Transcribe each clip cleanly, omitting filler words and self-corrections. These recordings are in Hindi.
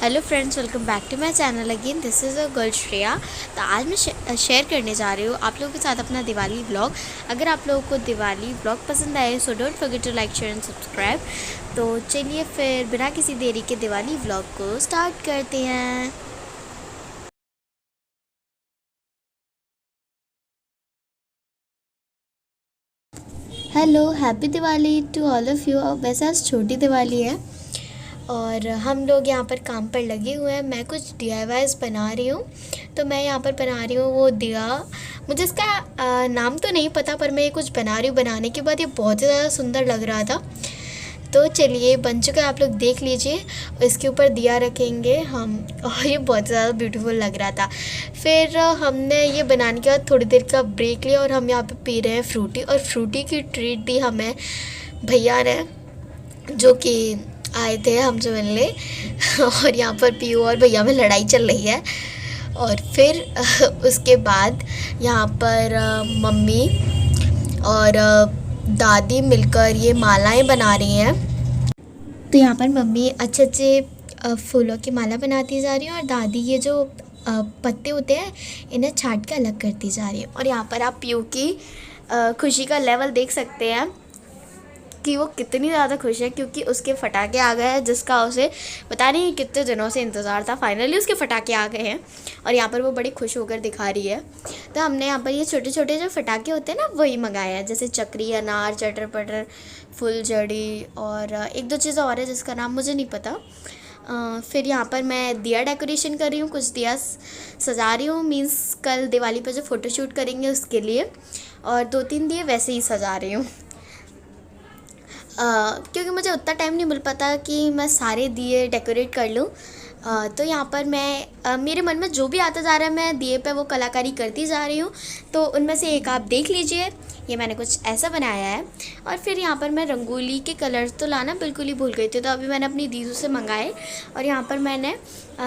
Hello friends, welcome back to my channel again. This is a girl Shreya. तो आज मैं शेयर करने जा रही हूँ आप लोगों के साथ अपना दिवाली व्लॉग। अगर आप लोगों को दिवाली व्लॉग पसंद आए so don't forget to like share and subscribe. तो चलिए फिर बिना किसी देरी के दिवाली व्लॉग को स्टार्ट करते हैं। Hello, happy Diwali to all of you. वैसे आज छोटी दिवाली है और हम लोग यहाँ पर काम पर लगे हुए हैं। मैं कुछ DIYs बना रही हूँ। तो मैं यहाँ पर बना रही हूँ वो दिया। मुझे इसका नाम तो नहीं पता, पर मैं ये कुछ बना रही हूँ। बनाने के बाद ये बहुत ही ज़्यादा सुंदर लग रहा था। तो चलिए, बन चुका है, आप लोग देख लीजिए। और इसके ऊपर दिया रखेंगे हम, और ये बहुत ज़्यादा ब्यूटीफुल लग रहा था। फिर हमने ये बनाने के बाद थोड़ी देर का ब्रेक लिया और हम यहाँ पे पी रहे हैं फ्रूटी। और फ्रूटी की ट्रीट दी हमें भैया ने, जो कि आए थे हमसे मिलने। और यहाँ पर पीयू और भैया में लड़ाई चल रही है। और फिर उसके बाद यहाँ पर मम्मी और दादी मिलकर ये मालाएं बना रही हैं। तो यहाँ पर मम्मी अच्छे अच्छे फूलों की माला बनाती जा रही है और दादी ये जो पत्ते होते हैं इन्हें छाट के अलग करती जा रही है। और यहाँ पर आप पीयू की खुशी का लेवल देख सकते हैं कि वो कितनी ज़्यादा खुश है, क्योंकि उसके फटाके आ गए हैं जिसका उसे पता नहीं कितने दिनों से इंतज़ार था। फाइनली उसके फटाके आ गए हैं और यहाँ पर वो बड़ी खुश होकर दिखा रही है। तो हमने यहाँ पर ये छोटे छोटे जो फटाके होते हैं ना, वही मंगाए हैं, जैसे चक्री, अनार, चटर पटर, फुलझड़ी और एक दो चीज़ और है जिसका नाम मुझे नहीं पता। फिर यहाँ पर मैं दिया डेकोरेशन कर रही हूँ, कुछ दिया सजा रही हूँ। मीन्स कल दिवाली पर जो फ़ोटोशूट करेंगे उसके लिए। और 2-3 दिए वैसे ही सजा रही हूँ, क्योंकि मुझे उतना टाइम नहीं मिल पाता कि मैं सारे दिए डेकोरेट कर लूँ। तो यहाँ पर मैं मेरे मन में जो भी आता जा रहा है मैं दिए पे वो कलाकारी करती जा रही हूँ। तो उनमें से एक आप देख लीजिए, ये मैंने कुछ ऐसा बनाया है। और फिर यहाँ पर मैं रंगोली के कलर्स तो लाना बिल्कुल ही भूल गई थी, तो अभी मैंने अपनी दीदी से मंगाए और यहाँ पर मैंने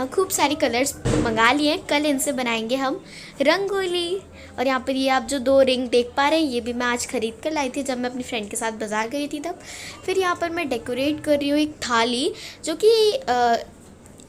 खूब सारी कलर्स मंगा लिए। कल इनसे बनाएंगे हम रंगोली। और यहाँ पर ये आप जो 2 रिंग देख पा रहे हैं, ये भी मैं आज ख़रीद कर लाई थी जब मैं अपनी फ्रेंड के साथ बाज़ार गई थी तब। फिर यहाँ पर मैं डेकोरेट कर रही हूँ एक थाली, जो कि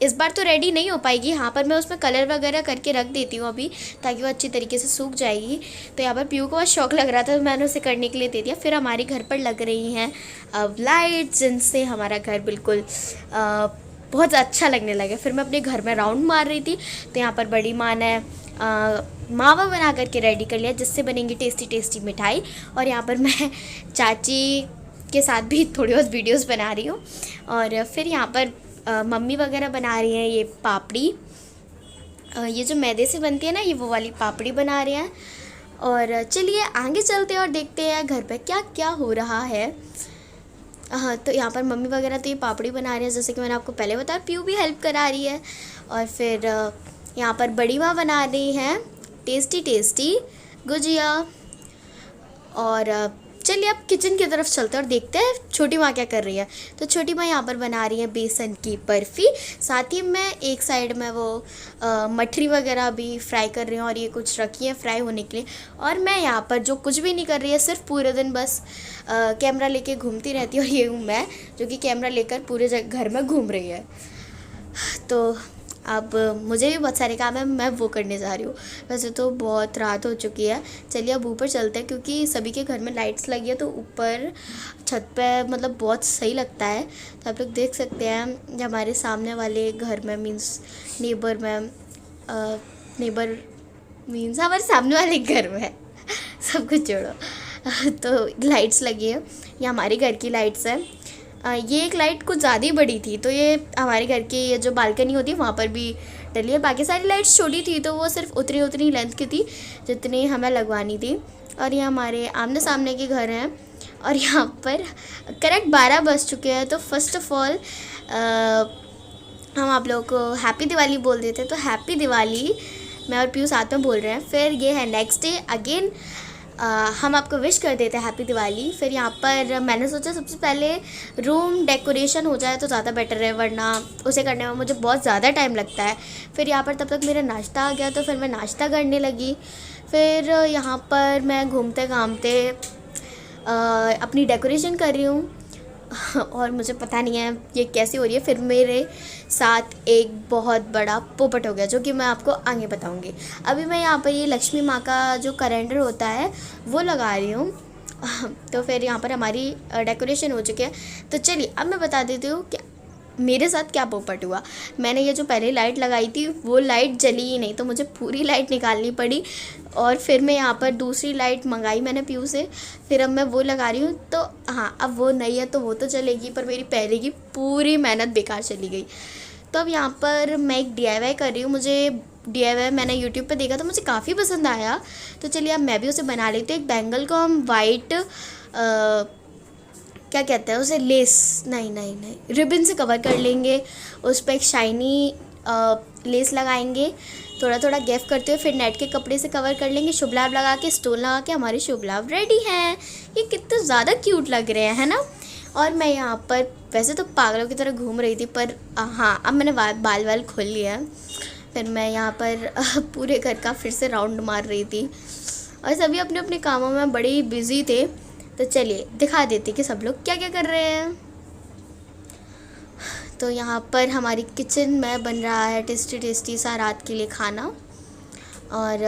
इस बार तो रेडी नहीं हो पाएगी। यहाँ पर मैं उसमें कलर वगैरह करके रख देती हूँ अभी, ताकि वो अच्छी तरीके से सूख जाएगी। तो यहाँ पर पीयू को बहुत शौक लग रहा था, तो मैंने उसे करने के लिए दे दिया। फिर हमारे घर पर लग रही हैं अब लाइट्स, जिनसे हमारा घर बिल्कुल बहुत अच्छा लगने लगे। फिर मैं अपने घर में राउंड मार रही थी, तो यहाँ पर बड़ी माँ ने मावा बना करके रेडी कर लिया, जिससे बनेंगी टेस्टी टेस्टी मिठाई। और यहाँ पर मैं चाची के साथ भी थोड़ी बहुत वीडियोस बना रही हूँ। और फिर यहाँ पर मम्मी वगैरह बना रही हैं ये पापड़ी। ये जो मैदे से बनती है ना, ये वो वाली पापड़ी बना रहे हैं। और चलिए आगे चलते हैं और देखते हैं घर पे क्या क्या हो रहा है। हाँ, तो यहाँ पर मम्मी वगैरह तो ये पापड़ी बना रही है, जैसे कि मैंने आपको पहले बताया। पीयू भी हेल्प करा रही है। और फिर यहाँ पर बड़ी माँ बना रही हैं टेस्टी टेस्टी गुजिया। और चलिए अब किचन की तरफ चलते हैं और देखते हैं छोटी माँ क्या कर रही है। तो छोटी माँ यहाँ पर बना रही है बेसन की बर्फ़ी। साथ ही मैं एक साइड में वो मठरी वगैरह भी फ्राई कर रही हूँ, और ये कुछ रखी है फ्राई होने के लिए। और मैं यहाँ पर जो कुछ भी नहीं कर रही है, सिर्फ पूरे दिन बस कैमरा लेके घूमती रहती है। और ये हूँ मैं, जो कि कैमरा लेकर पूरे घर में घूम रही है। तो अब मुझे भी बहुत सारे काम है, मैं वो करने जा रही हूँ। वैसे तो बहुत रात हो चुकी है। चलिए अब ऊपर चलते हैं, क्योंकि सभी के घर में लाइट्स लगी है, तो ऊपर छत पे मतलब बहुत सही लगता है। तो आप लोग देख सकते हैं हमारे सामने वाले घर में, मीन्स नेबर में, नेबर मीन्स हमारे सामने वाले घर में सब कुछ छोड़ो। तो लाइट्स लगी है, ये हमारे घर की लाइट्स है। ये एक लाइट कुछ ज़्यादा ही बड़ी थी, तो ये हमारे घर की ये जो बालकनी होती है वहाँ पर भी डली है। बाकी सारी लाइट्स छोटी थी, तो वो सिर्फ उतनी लेंथ की थी जितनी हमें लगवानी थी। और ये हमारे आमने सामने के घर हैं। और यहाँ पर करेक्ट 12 बज चुके हैं। तो फर्स्ट ऑफ़ ऑल हम आप लोगों को हैप्पी दिवाली बोल देते हैं। तो हैप्पी दिवाली मैं और पीयू साथ में बोल रहे हैं। फिर ये है नेक्स्ट डे अगेन हम आपको विश कर देते हैं हैप्पी दिवाली। फिर यहाँ पर मैंने सोचा सबसे पहले रूम डेकोरेशन हो जाए तो ज़्यादा बेटर है, वरना उसे करने में मुझे बहुत ज़्यादा टाइम लगता है। फिर यहाँ पर तब तक मेरा नाश्ता आ गया, तो फिर मैं नाश्ता करने लगी। फिर यहाँ पर मैं घूमते घामते अपनी डेकोरेशन कर रही हूँ। और मुझे पता नहीं है ये कैसे हो रही है। फिर मेरे साथ एक बहुत बड़ा पोपट हो गया, जो कि मैं आपको आगे बताऊंगी। अभी मैं यहाँ पर ये लक्ष्मी माँ का जो कैलेंडर होता है वो लगा रही हूँ। तो फिर यहाँ पर हमारी डेकोरेशन हो चुकी है। तो चलिए अब मैं बता देती हूँ कि मेरे साथ क्या पोपट हुआ। मैंने ये जो पहले लाइट लगाई थी वो लाइट जली ही नहीं, तो मुझे पूरी लाइट निकालनी पड़ी। और फिर मैं यहाँ पर दूसरी लाइट मंगाई मैंने पीयू से, फिर अब मैं वो लगा रही हूँ। तो हाँ, अब वो नई है तो वो तो चलेगी, पर मेरी पहले की पूरी मेहनत बेकार चली गई। तो अब यहाँ पर मैं एक DIY कर रही हूँ। मुझे DIY मैंने यूट्यूब पे देखा था, मुझे काफ़ी पसंद आया। तो चलिए अब मैं भी उसे बना लेती हूँ। एक बैंगल को हम वाइट क्या कहते हैं उसे, लेस नहीं रिबन से कवर कर लेंगे। उस पर एक शाइनी लेस लगाएंगे, थोड़ा थोड़ा गैप करते हुए, फिर नेट के कपड़े से कवर कर लेंगे। शुभ लाभ लगा के, स्टोन लगा के हमारे शुभ लाभ रेडी हैं। ये कितने ज़्यादा क्यूट लग रहे हैं, है ना। और मैं यहाँ पर वैसे तो पागलों की तरह घूम रही थी, पर हाँ अब मैंने बाल वाल खोल लिया है। फिर मैं यहाँ पर पूरे घर का फिर से राउंड मार रही थी, और सभी अपने अपने कामों में बड़े ही बिजी थे। तो चलिए दिखा देती कि सब लोग क्या क्या कर रहे हैं। तो यहाँ पर हमारी किचन में बन रहा है टेस्टी टेस्टी सा रात के लिए खाना। और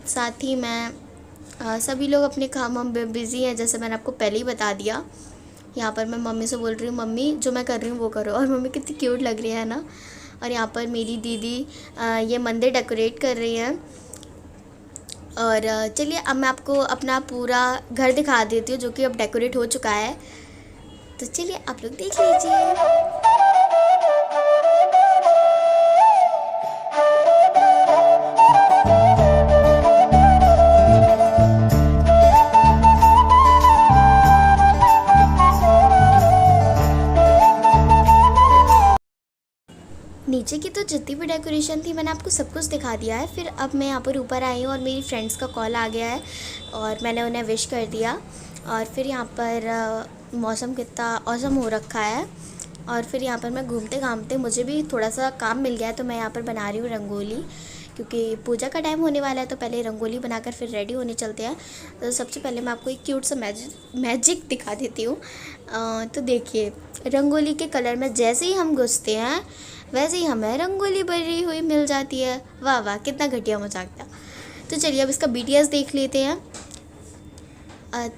साथ ही मैं सभी लोग अपने कामों में बिज़ी हैं, जैसे मैंने आपको पहले ही बता दिया। यहाँ पर मैं मम्मी से बोल रही हूँ, मम्मी जो मैं कर रही हूँ वो करो, और मम्मी कितनी क्यूट लग रही है ना। और यहाँ पर मेरी दीदी ये मंदिर डेकोरेट कर रही हैं। और चलिए अब मैं आपको अपना पूरा घर दिखा देती हूँ, जो कि अब डेकोरेट हो चुका है। तो चलिए आप लोग देख लीजिए। नीचे की तो जितनी भी डेकोरेशन थी मैंने आपको सब कुछ दिखा दिया है। फिर अब मैं यहाँ पर ऊपर आई हूँ और मेरी फ्रेंड्स का कॉल आ गया है और मैंने उन्हें विश कर दिया। और फिर यहाँ पर मौसम कितना औसम हो रखा है। और फिर यहाँ पर मैं घूमते घामते मुझे भी थोड़ा सा काम मिल गया है, तो मैं यहाँ पर बना रही हूँ रंगोली, क्योंकि पूजा का टाइम होने वाला है। तो पहले रंगोली बनाकर फिर रेडी होने चलते हैं। तो सबसे पहले मैं आपको एक क्यूट सा मैजिक दिखा देती हूँ। तो देखिए, रंगोली के कलर में जैसे ही हम घुसते हैं वैसे ही हमें रंगोली भरी हुई मिल जाती है। वाह वाह, कितना घटिया मजाक था। तो चलिए अब इसका BTS देख लेते हैं।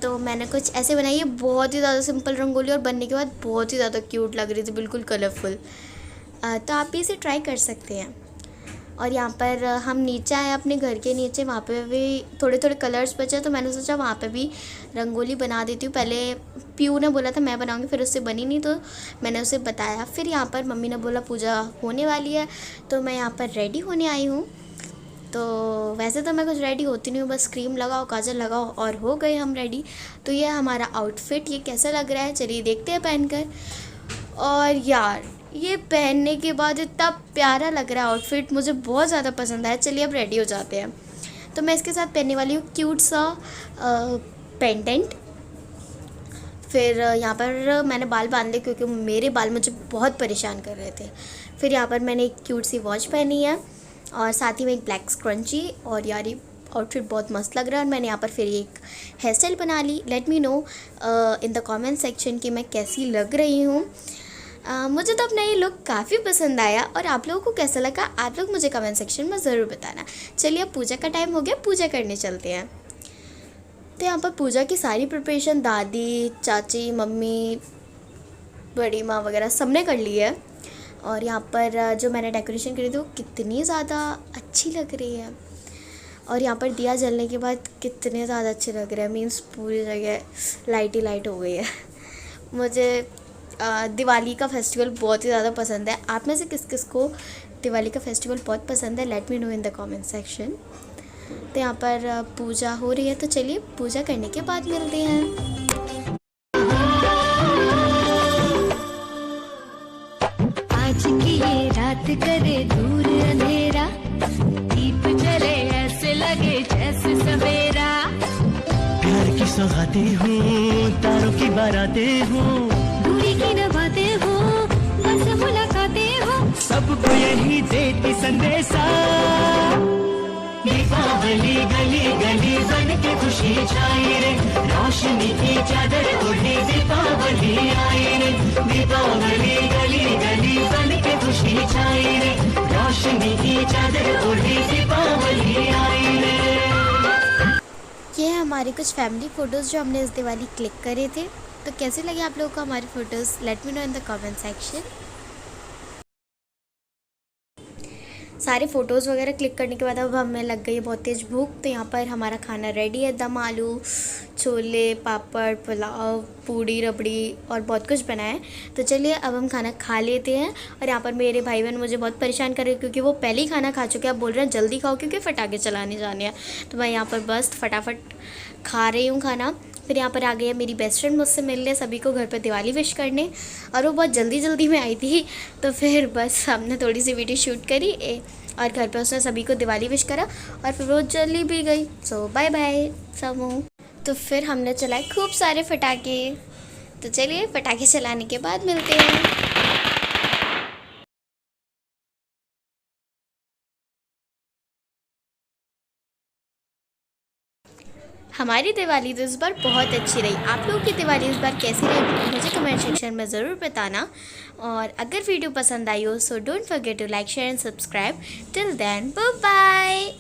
तो मैंने कुछ ऐसे बनाई है, बहुत ही ज़्यादा सिंपल रंगोली, और बनने के बाद बहुत ही ज़्यादा क्यूट लग रही थी, बिल्कुल कलरफुल। तो आप भी इसे ट्राई कर सकते हैं। और यहाँ पर हम नीचे आए अपने घर के नीचे, वहाँ पे भी थोड़े थोड़े कलर्स बचे, तो मैंने सोचा वहाँ पे भी रंगोली बना देती हूँ। पहले पीयू ने बोला था मैं बनाऊँगी, फिर उससे बनी नहीं तो मैंने उसे बताया। फिर यहाँ पर मम्मी ने बोला पूजा होने वाली है, तो मैं यहाँ पर रेडी होने आई हूँ। तो वैसे तो मैं कुछ रेडी होती नहीं हूँ, बस क्रीम लगाओ, काजल लगाओ और हो गए हम रेडी। तो ये हमारा आउटफिट, ये कैसा लग रहा है चलिए देखते हैं पहनकर। और यार ये पहनने के बाद इतना प्यारा लग रहा है आउटफिट, मुझे बहुत ज़्यादा पसंद आया। चलिए अब रेडी हो जाते हैं। तो मैं इसके साथ पहनने वाली हूँ क्यूट सा पेंडेंट। फिर यहाँ पर मैंने बाल बांध लिए, क्योंकि मेरे बाल मुझे बहुत परेशान कर रहे थे। फिर यहाँ पर मैंने एक क्यूट सी वॉच पहनी है, और साथ ही में एक ब्लैक स्क्रंची। और यार ये आउटफिट बहुत मस्त लग रहा है। और मैंने यहाँ पर फिर एक हेयर स्टाइल बना ली। Let me know in the comment section कि मैं कैसी लग रही हूँ। मुझे तो अपना ये लुक काफ़ी पसंद आया, और आप लोगों को कैसा लगा आप लोग मुझे कमेंट सेक्शन में ज़रूर बताना। चलिए अब पूजा का टाइम हो गया, पूजा करने चलते हैं। तो यहाँ पर पूजा की सारी प्रिपरेशन दादी, चाची, मम्मी, बड़ी माँ वगैरह सबने कर ली है। और यहाँ पर जो मैंने डेकोरेशन करी थी वो कितनी ज़्यादा अच्छी लग रही है। और यहाँ पर दिया जलने के बाद कितने ज़्यादा अच्छे लग रहे हैं, मीन्स पूरी जगह लाइट ही लाइट हो गई है। मुझे दिवाली का फेस्टिवल बहुत ही ज़्यादा पसंद है। आप में से किस किस को दिवाली का फेस्टिवल बहुत पसंद है, late me know in the comment section. तो यहाँ पर पूजा हो रही है, तो चलिए पूजा करने के बाद मिलते हैं। आज की ये रात करे दूर अंधेरा, दीप जले ऐसे लगे जैसे सवेरा। प्यार की सौगातें हूँ, तारों की बारातें हूँ, दूरी की नबातें हूँ, बस मुलाकातें हूँ, सबको यही देती संदेशा। दीपावली गली गली बन के खुशी छाई रे, रोशनी की चादर ओढ़े दीपावली आई रे, दीपावली गली गली बन के खुशी छाई रे, रोशनी की चादर ओढ़े दीपावली आई रे। ये है हमारे कुछ फैमिली फ़ोटोज़ जो हमने इस दिवाली क्लिक करे थे। तो कैसे लगे आप लोगों को हमारे photos, late me know in the comment section. सारे फ़ोटोज़ वगैरह क्लिक करने के बाद अब हमें लग गई है बहुत तेज़ भूख। तो यहाँ पर हमारा खाना रेडी है, दम आलू, छोले, पापड़, पुलाव, पूड़ी, रबड़ी और बहुत कुछ बना है। तो चलिए अब हम खाना खा लेते हैं। और यहाँ पर मेरे भाई बहन मुझे बहुत परेशान कर रहे हैं क्योंकि वो पहले ही खाना खा चुके हैं। अब बोल रहे हैं जल्दी खाओ क्योंकि पटाखे चलाने जाने हैं। तो मैं यहाँ पर बस फटाफट खा रही हूँ खाना। फिर यहाँ पर आ गई है मेरी बेस्ट फ्रेंड मुझसे मिलने, सभी को घर पर दिवाली विश करने। और वो बहुत जल्दी में आई थी, तो फिर बस हमने थोड़ी सी वीडियो शूट करी और घर पे उसने सभी को दिवाली विश करा और फिर वो चली भी गई। सो बाय बाय समूह। तो फिर हमने चलाए खूब सारे पटाखे। तो चलिए पटाखे चलाने के बाद मिलते हैं। हमारी दिवाली तो इस बार बहुत अच्छी रही। आप लोगों की दिवाली इस बार कैसी रही मुझे कमेंट सेक्शन में ज़रूर बताना। और अगर वीडियो पसंद आई हो so don't forget to like, share and subscribe. Till then bye bye.